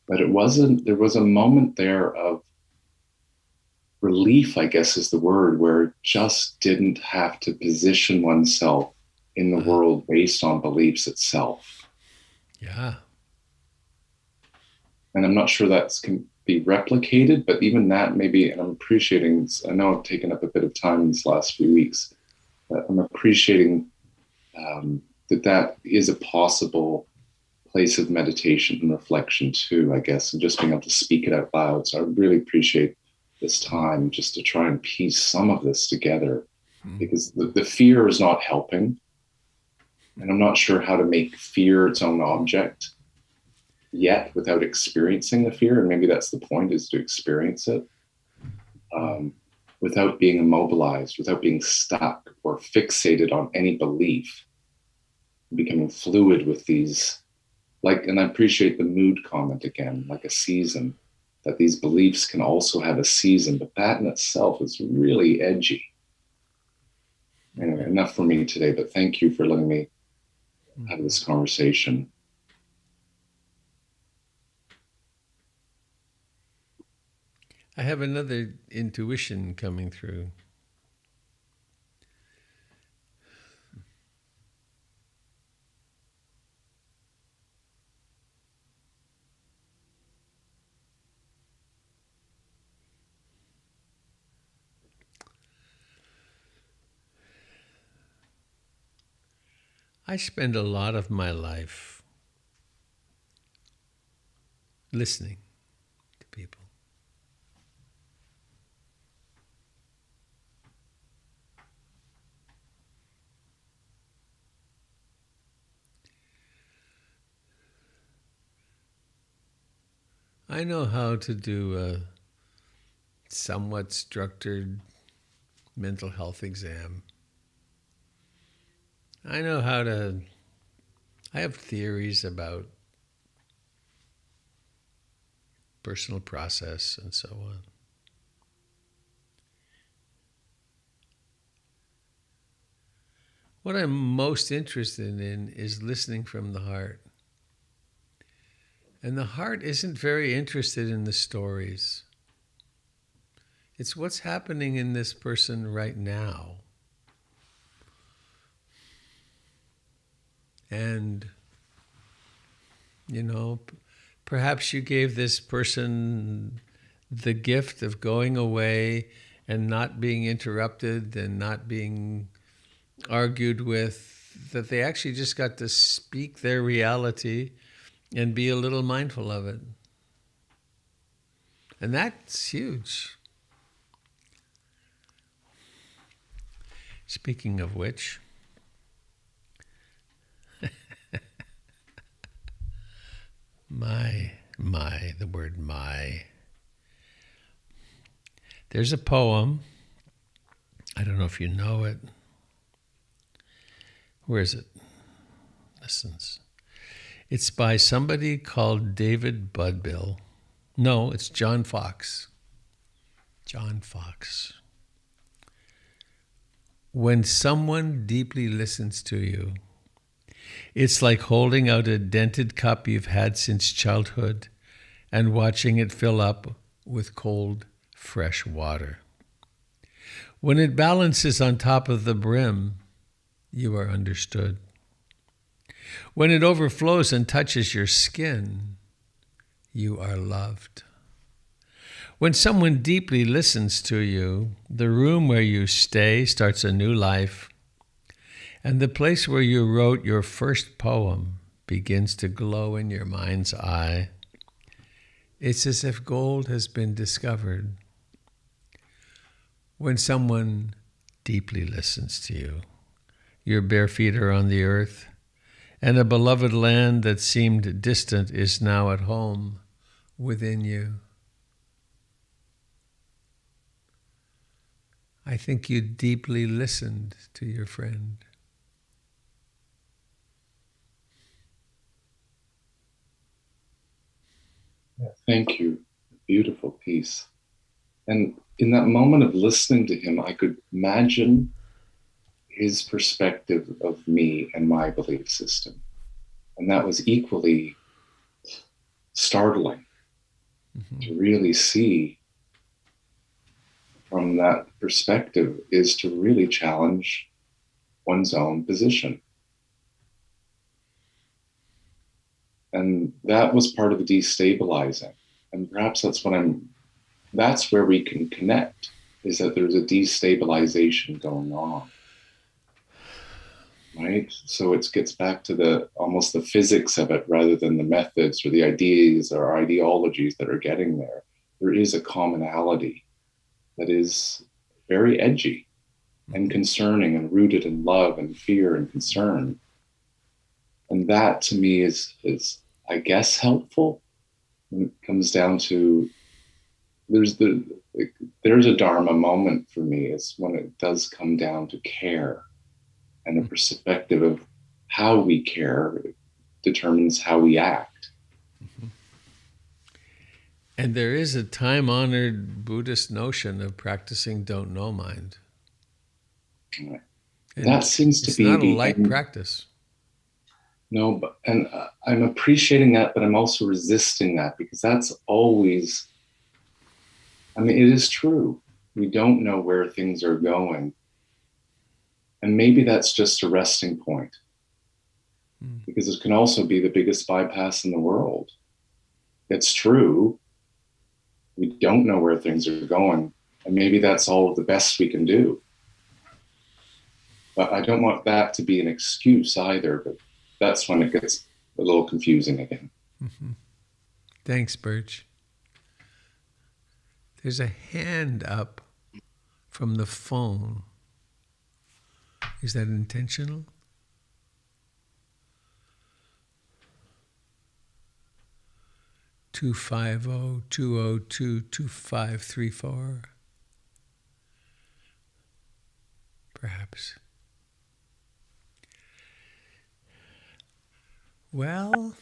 S6: But there was a moment there of relief, I guess is the word, where it just didn't have to position oneself in the world based on beliefs itself.
S2: Yeah.
S6: And I'm not sure that's be replicated, but even that maybe, and I'm appreciating, I know I've taken up a bit of time these last few weeks, but I'm appreciating that is a possible place of meditation and reflection too, I guess, and just being able to speak it out loud. So I really appreciate this time just to try and piece some of this together, because the fear is not helping. And I'm not sure how to make fear its own object yet without experiencing the fear. And maybe that's the point, is to experience it without being immobilized, without being stuck or fixated on any belief, becoming fluid with these, like, and I appreciate the mood comment again, like a season, that these beliefs can also have a season, but that in itself is really edgy. Anyway, enough for me today, but thank you for letting me have this conversation.
S2: I have another intuition coming through. I spend a lot of my life listening to people. I know how to do a somewhat structured mental health exam. I have theories about personal process and so on. What I'm most interested in is listening from the heart. And the heart isn't very interested in the stories. It's what's happening in this person right now. And, perhaps you gave this person the gift of going away and not being interrupted and not being argued with, that they actually just got to speak their reality and be a little mindful of it. And that's huge. Speaking of which, the word my. There's a poem. I don't know if you know it. Where is it? Listens. It's by somebody called David Budbill. No, it's John Fox. John Fox. When someone deeply listens to you, it's like holding out a dented cup you've had since childhood and watching it fill up with cold, fresh water. When it balances on top of the brim, you are understood. When it overflows and touches your skin, you are loved. When someone deeply listens to you, the room where you stay starts a new life, and the place where you wrote your first poem begins to glow in your mind's eye. It's as if gold has been discovered. When someone deeply listens to you, your bare feet are on the earth, and a beloved land that seemed distant is now at home within you. I think you deeply listened to your friend.
S6: Thank you. Beautiful piece. And in that moment of listening to him, I could imagine his perspective of me and my belief system. And that was equally startling to really see from that perspective, is to really challenge one's own position. And that was part of the destabilizing. And perhaps that's where we can connect, is that there's a destabilization going on. Right? So it gets back to almost the physics of it rather than the methods or the ideas or ideologies that are getting there. There is a commonality that is very edgy and concerning and rooted in love and fear and concern. And that to me is I guess helpful when it comes down to there's a Dharma moment for me. It's when it does come down to care. And the perspective of how we care determines how we act.
S2: Mm-hmm. And there is a time-honored Buddhist notion of practicing don't know mind.
S6: Right. That seems to be...
S2: It's not a light practice.
S6: No, and I'm appreciating that, but I'm also resisting that because that's always... I mean, it is true. We don't know where things are going. And maybe that's just a resting point, because it can also be the biggest bypass in the world. It's true. We don't know where things are going, and maybe that's all the best we can do. But I don't want that to be an excuse either, but that's when it gets a little confusing again.
S2: Mm-hmm. Thanks, Birch. There's a hand up from the phone. Is that intentional? Two 202-2534. Perhaps. Well,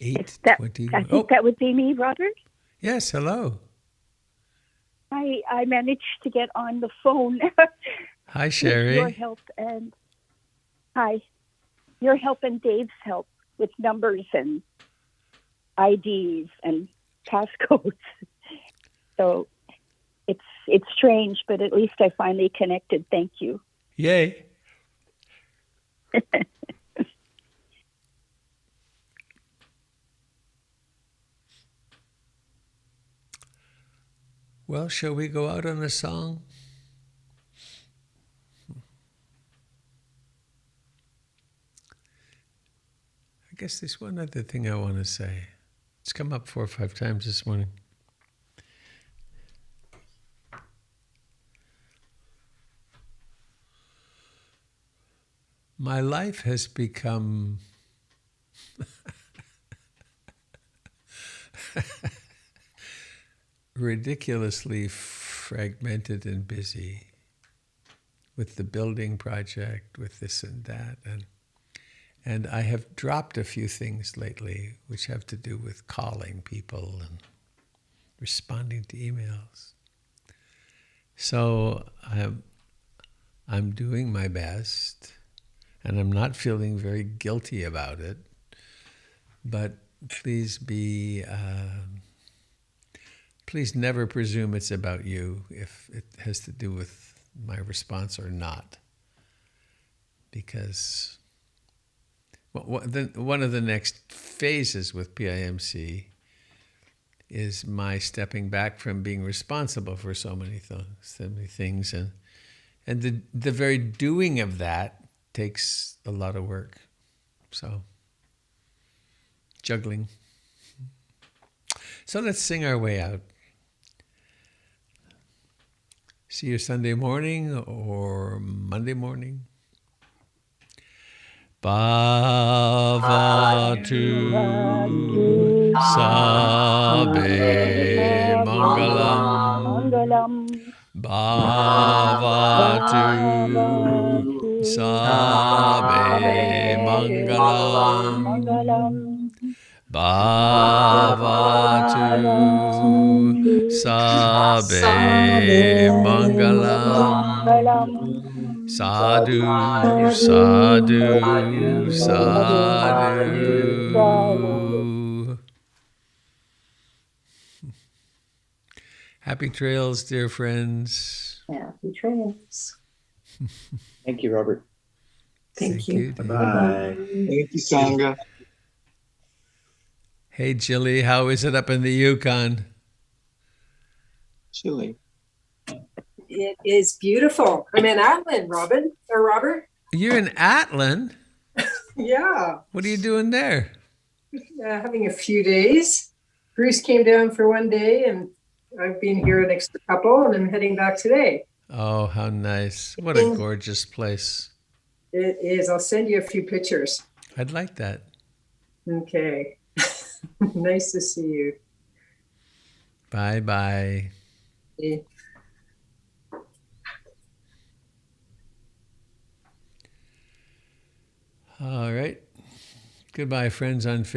S2: 8:20.
S7: I think that would be me, Robert.
S2: Yes, hello.
S7: I managed to get on the phone.
S2: Hi, Sherry.
S7: Your help and Dave's help with numbers and IDs and passcodes. So it's strange, but at least I finally connected. Thank you.
S2: Yay. Well, shall we go out on a song? I guess there's one other thing I want to say. It's come up 4 or 5 times this morning. My life has become ridiculously fragmented and busy with the building project, with this and that. And I have dropped a few things lately which have to do with calling people and responding to emails. So I'm doing my best, and I'm not feeling very guilty about it. But please never presume it's about you if it has to do with my response or not. Because one of the next phases with PIMC is my stepping back from being responsible for so many things, and the very doing of that takes a lot of work. So juggling. So let's sing our way out. See you Sunday morning or Monday morning. Bhavatu Sabe Mangalam. Bhavatu Sabe Mangalam. Bhavatu Sabe Mangalam. Sadhu, sadhu, sadhu. Happy trails, dear friends.
S8: Happy trails.
S9: Thank you, Robert.
S8: Thank you.
S3: Bye.
S5: Thank you, Sangha.
S2: Hey, Jilly, how is it up in the Yukon?
S5: Chilly.
S8: It is beautiful. I'm in Atlin, Robert.
S2: You're in Atlin?
S8: Yeah,
S2: What are you doing there?
S8: having a few days. Bruce came down for one day, and I've been here an extra couple, and I'm heading back today.
S2: Oh, how nice. What a gorgeous place.
S8: It is. I'll send you a few pictures.
S2: I'd like that.
S8: Okay. Nice to see you.
S2: Bye-bye.
S8: Yeah.
S2: All right. Goodbye, friends on